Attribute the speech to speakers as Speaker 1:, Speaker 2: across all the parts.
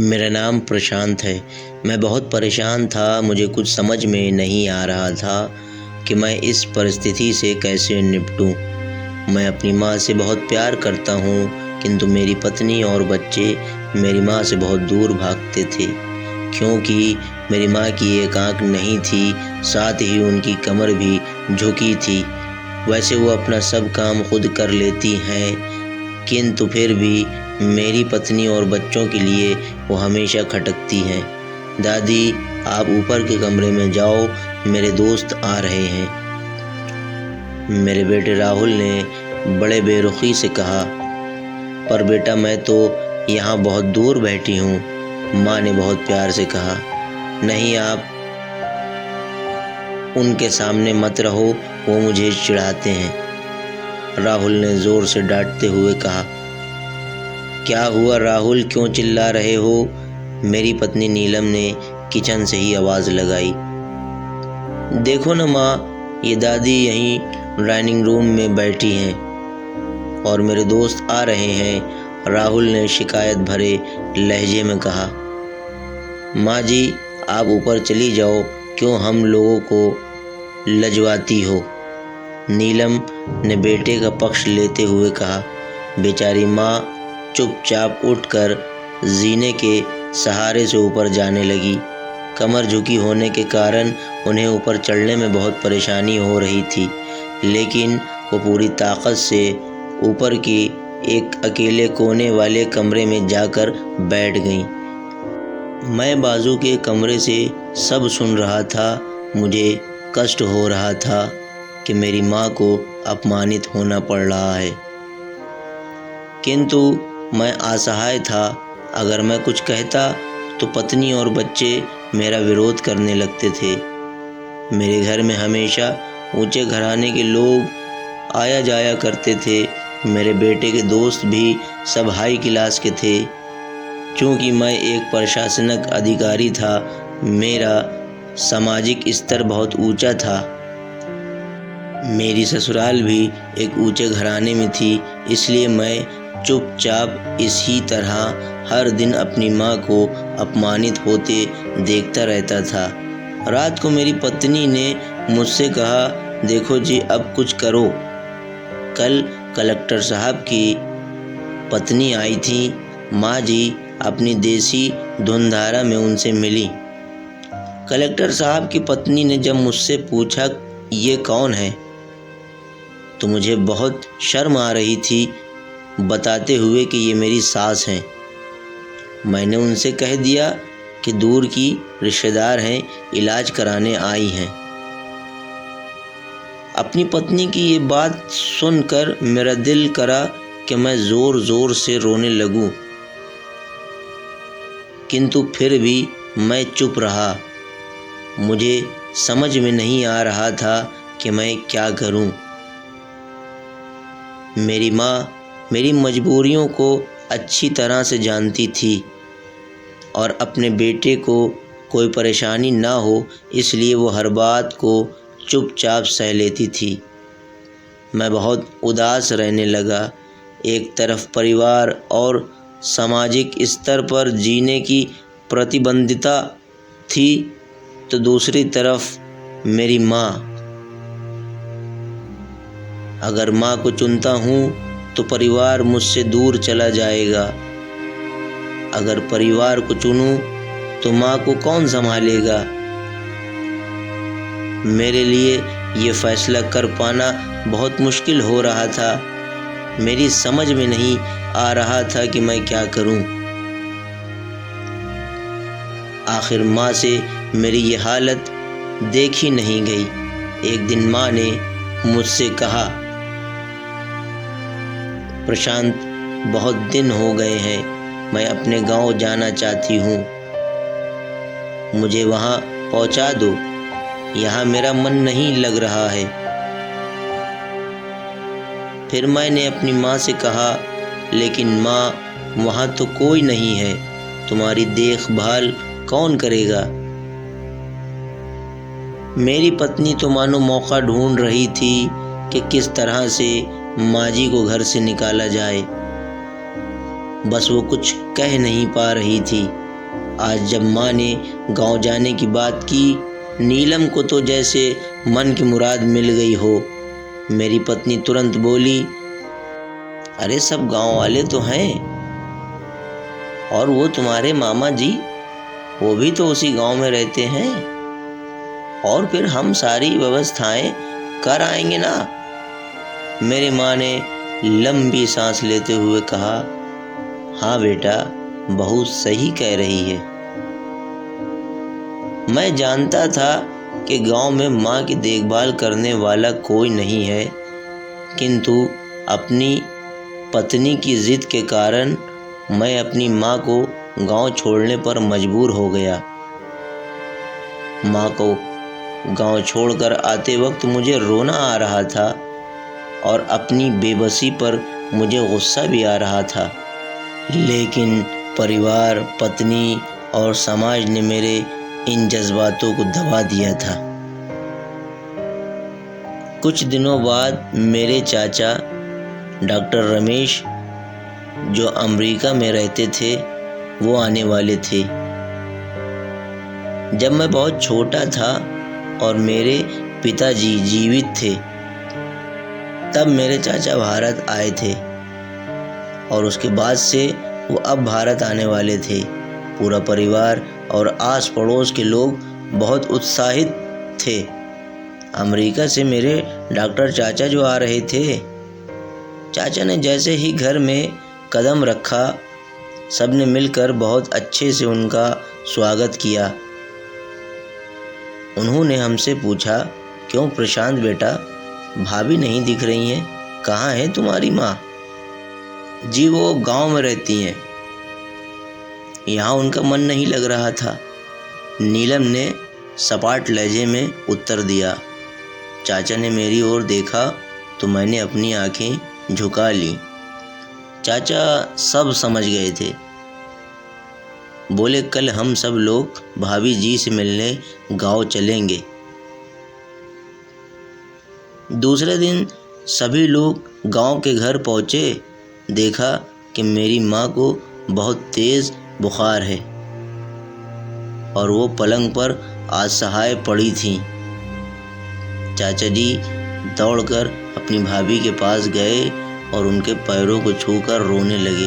Speaker 1: मेरा नाम प्रशांत है। मैं बहुत परेशान था। मुझे कुछ समझ में नहीं आ रहा था कि मैं इस परिस्थिति से कैसे निपटूं। मैं अपनी माँ से बहुत प्यार करता हूँ, किंतु मेरी पत्नी और बच्चे मेरी माँ से बहुत दूर भागते थे, क्योंकि मेरी माँ की एक आँख नहीं थी, साथ ही उनकी कमर भी झुकी थी। वैसे वो अपना सब काम खुद कर लेती हैं, किंतु फिर भी मेरी पत्नी और बच्चों के लिए वो हमेशा खटकती हैं। दादी, आप ऊपर के कमरे में जाओ, मेरे दोस्त आ रहे हैं। मेरे बेटे राहुल ने बड़े बेरुखी से कहा, पर बेटा मैं तो यहाँ बहुत दूर बैठी हूँ। माँ ने बहुत प्यार से कहा, नहीं, आप उनके सामने मत रहो, वो मुझे चिढ़ाते हैं। राहुल ने ज़ोर से डांटते हुए कहा, क्या हुआ राहुल, क्यों चिल्ला रहे हो? मेरी पत्नी नीलम ने किचन से ही आवाज़ लगाई। देखो ना माँ, ये दादी यहीं डाइनिंग रूम में बैठी हैं और मेरे दोस्त आ रहे हैं, राहुल ने शिकायत भरे लहजे में कहा। माँ जी, आप ऊपर चली जाओ, क्यों हम लोगों को लजवाती हो? नीलम ने बेटे का पक्ष लेते हुए कहा। बेचारी माँ चुपचाप उठकर जीने के सहारे से ऊपर जाने लगी। कमर झुकी होने के कारण उन्हें ऊपर चढ़ने में बहुत परेशानी हो रही थी, लेकिन वो पूरी ताकत से ऊपर की एक अकेले कोने वाले कमरे में जाकर बैठ गईं। मैं बाजू के कमरे से सब सुन रहा था। मुझे कष्ट हो रहा था कि मेरी माँ को अपमानित होना पड़ रहा है, किंतु मैं असहाय था। अगर मैं कुछ कहता तो पत्नी और बच्चे मेरा विरोध करने लगते थे। मेरे घर में हमेशा ऊंचे घराने के लोग आया जाया करते थे। मेरे बेटे के दोस्त भी सब हाई क्लास के थे। चूँकि मैं एक प्रशासनिक अधिकारी था, मेरा सामाजिक स्तर बहुत ऊंचा था। मेरी ससुराल भी एक ऊंचे घराने में थी, इसलिए मैं चुपचाप इसी तरह हर दिन अपनी माँ को अपमानित होते देखता रहता था। रात को मेरी पत्नी ने मुझसे कहा, देखो जी, अब कुछ करो। कल कलेक्टर साहब की पत्नी आई थी। माँ जी अपनी देसी धुनधारा में उनसे मिली। कलेक्टर साहब की पत्नी ने जब मुझसे पूछा ये कौन है, तो मुझे बहुत शर्म आ रही थी, बताते हुए कि ये मेरी सास हैं। मैंने उनसे कह दिया कि दूर की रिश्तेदार हैं, इलाज कराने आई हैं। अपनी पत्नी की ये बात सुनकर मेरा दिल करा कि मैं ज़ोर ज़ोर से रोने लगूं, किंतु फिर भी मैं चुप रहा। मुझे समझ में नहीं आ रहा था कि मैं क्या करूं। मेरी माँ मेरी मजबूरियों को अच्छी तरह से जानती थी और अपने बेटे को कोई परेशानी ना हो, इसलिए वो हर बात को चुपचाप सह लेती थी। मैं बहुत उदास रहने लगा। एक तरफ परिवार और सामाजिक स्तर पर जीने की प्रतिबद्धता थी, तो दूसरी तरफ मेरी माँ। अगर माँ को चुनता हूँ तो परिवार मुझसे दूर चला जाएगा। अगर परिवार को चुनूँ तो माँ को कौन संभालेगा? मेरे लिए ये फैसला कर पाना बहुत मुश्किल हो रहा था। मेरी समझ में नहीं आ रहा था कि मैं क्या करूं। आखिर माँ से मेरी ये हालत देखी नहीं गई। एक दिन माँ ने मुझसे कहा, प्रशांत, बहुत दिन हो गए हैं, मैं अपने गांव जाना चाहती हूँ, मुझे वहाँ पहुँचा दो, यहाँ मेरा मन नहीं लग रहा है। फिर मैंने अपनी माँ से कहा, लेकिन माँ, वहाँ तो कोई नहीं है, तुम्हारी देखभाल कौन करेगा? मेरी पत्नी तो मानो मौका ढूंढ रही थी कि किस तरह से माँ जी को घर से निकाला जाए। बस वो कुछ कह नहीं पा रही थी। आज जब माँ ने गांव जाने की बात की, नीलम को तो जैसे मन की मुराद मिल गई हो। मेरी पत्नी तुरंत बोली, अरे सब गांव वाले तो हैं, और वो तुम्हारे मामा जी, वो भी तो उसी गांव में रहते हैं, और फिर हम सारी व्यवस्थाएं कर आएंगे ना। मेरी माँ ने लंबी सांस लेते हुए कहा, हाँ बेटा, बहू सही कह रही है। मैं जानता था कि गांव में माँ की देखभाल करने वाला कोई नहीं है, किंतु अपनी पत्नी की जिद के कारण मैं अपनी माँ को गांव छोड़ने पर मजबूर हो गया। माँ को गांव छोड़कर आते वक्त मुझे रोना आ रहा था और अपनी बेबसी पर मुझे गुस्सा भी आ रहा था, लेकिन परिवार, पत्नी और समाज ने मेरे इन जज्बातों को दबा दिया था। कुछ दिनों बाद मेरे चाचा डॉक्टर रमेश, जो अमेरिका में रहते थे, वो आने वाले थे। जब मैं बहुत छोटा था और मेरे पिताजी जीवित थे, तब मेरे चाचा भारत आए थे, और उसके बाद से वो अब भारत आने वाले थे। पूरा परिवार और आस पड़ोस के लोग बहुत उत्साहित थे। अमेरिका से मेरे डॉक्टर चाचा जो आ रहे थे। चाचा ने जैसे ही घर में कदम रखा, सबने मिलकर बहुत अच्छे से उनका स्वागत किया। उन्होंने हमसे पूछा, क्यों प्रशांत बेटा, भाभी नहीं दिख रही हैं, कहाँ है तुम्हारी माँ? जी वो गांव में रहती हैं, यहाँ उनका मन नहीं लग रहा था, नीलम ने सपाट लहजे में उत्तर दिया। चाचा ने मेरी ओर देखा तो मैंने अपनी आंखें झुका ली। चाचा सब समझ गए थे। बोले, कल हम सब लोग भाभी जी से मिलने गांव चलेंगे। दूसरे दिन सभी लोग गांव के घर पहुँचे। देखा कि मेरी माँ को बहुत तेज़ बुखार है और वो पलंग पर असहाय पड़ी थीं। चाचा जी दौड़कर अपनी भाभी के पास गए और उनके पैरों को छूकर रोने लगे।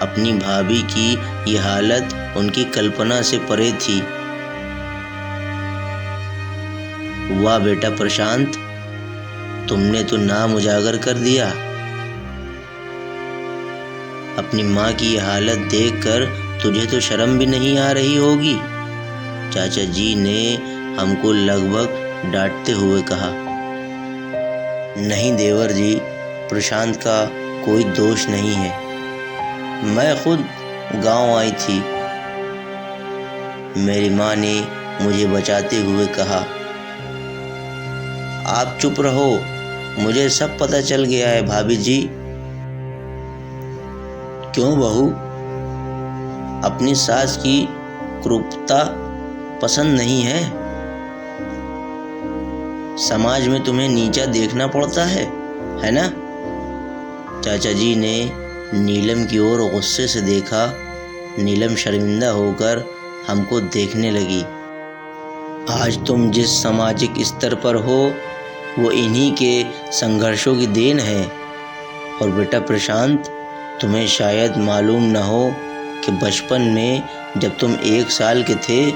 Speaker 1: अपनी भाभी की ये हालत उनकी कल्पना से परे थी। वाह बेटा प्रशांत, तुमने तो नाम उजागर कर दिया। अपनी माँ की ये हालत देखकर तुझे तो शर्म भी नहीं आ रही होगी। चाचा जी ने हमको लगभग डांटते हुए कहा। नहीं देवर जी, प्रशांत का कोई दोष नहीं है, मैं खुद गांव आई थी। मेरी माँ ने मुझे बचाते हुए कहा, आप चुप रहो, मुझे सब पता चल गया है भाभी जी। क्यों बहू, अपनी सास की क्रूरता पसंद नहीं है? समाज में तुम्हें नीचा देखना पड़ता है ना? चाचा जी ने नीलम की ओर गुस्से से देखा। नीलम शर्मिंदा होकर हमको देखने लगी। आज तुम जिस सामाजिक स्तर पर हो, वो इन्हीं के संघर्षों की देन है। और बेटा प्रशांत, तुम्हें शायद मालूम न हो कि बचपन में जब तुम 1 साल के थे,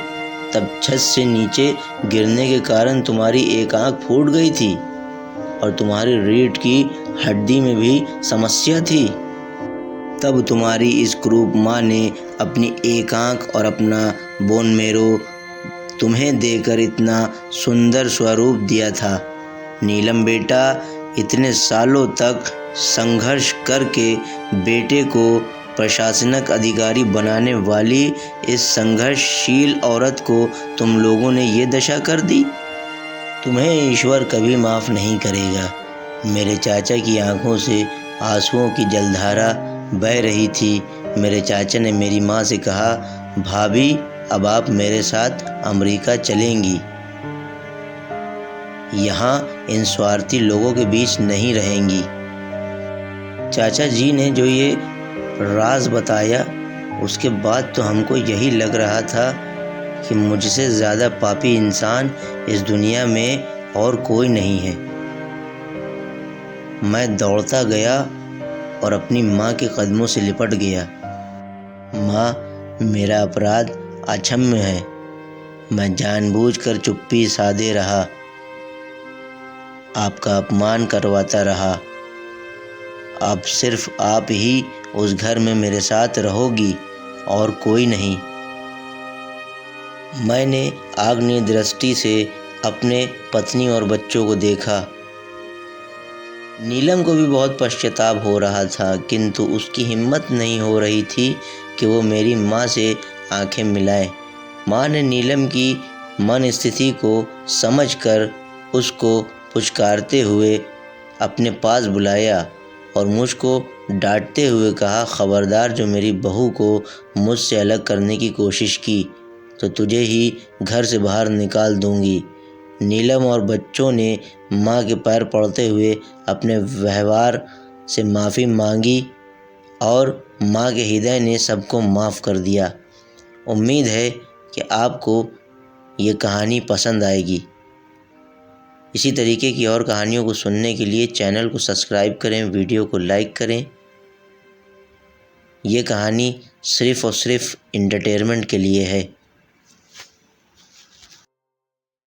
Speaker 1: तब छत से नीचे गिरने के कारण तुम्हारी एक आंख फूट गई थी और तुम्हारी रीढ़ की हड्डी में भी समस्या थी। तब तुम्हारी इस क्रूर माँ ने अपनी एक आंख और अपना बोन मेरो तुम्हें देकर इतना सुंदर स्वरूप दिया था। नीलम बेटा, इतने सालों तक संघर्ष करके बेटे को प्रशासनिक अधिकारी बनाने वाली इस संघर्षशील औरत को तुम लोगों ने ये दशा कर दी। तुम्हें ईश्वर कभी माफ़ नहीं करेगा। मेरे चाचा की आंखों से आंसुओं की जलधारा बह रही थी। मेरे चाचा ने मेरी माँ से कहा, भाभी अब आप मेरे साथ अमेरिका चलेंगी, यहाँ इन स्वार्थी लोगों के बीच नहीं रहेंगी। चाचा जी ने जो ये राज बताया, उसके बाद तो हमको यही लग रहा था कि मुझसे ज़्यादा पापी इंसान इस दुनिया में और कोई नहीं है। मैं दौड़ता गया और अपनी माँ के कदमों से लिपट गया। माँ, मेरा अपराध अक्षम्य है। मैं जानबूझकर चुप्पी साधे रहा, आपका अपमान करवाता रहा। अब सिर्फ आप ही उस घर में मेरे साथ रहोगी और कोई नहीं। मैंने आग्नेय दृष्टि से अपने पत्नी और बच्चों को देखा। नीलम को भी बहुत पश्चाताप हो रहा था, किंतु उसकी हिम्मत नहीं हो रही थी कि वो मेरी माँ से आंखें मिलाए। माँ ने नीलम की मन स्थिति को समझकर उसको पुचकारते हुए अपने पास बुलाया और मुझको डांटते हुए कहा, खबरदार जो मेरी बहू को मुझसे अलग करने की कोशिश की तो तुझे ही घर से बाहर निकाल दूंगी। नीलम और बच्चों ने माँ के पैर पड़ते हुए अपने व्यवहार से माफ़ी मांगी और माँ के हृदय ने सबको माफ़ कर दिया। उम्मीद है कि आपको ये कहानी पसंद आएगी। इसी तरीके की और कहानियों को सुनने के लिए चैनल को सब्सक्राइब करें, वीडियो को लाइक करें। ये कहानी सिर्फ़ और सिर्फ एंटरटेनमेंट के लिए है।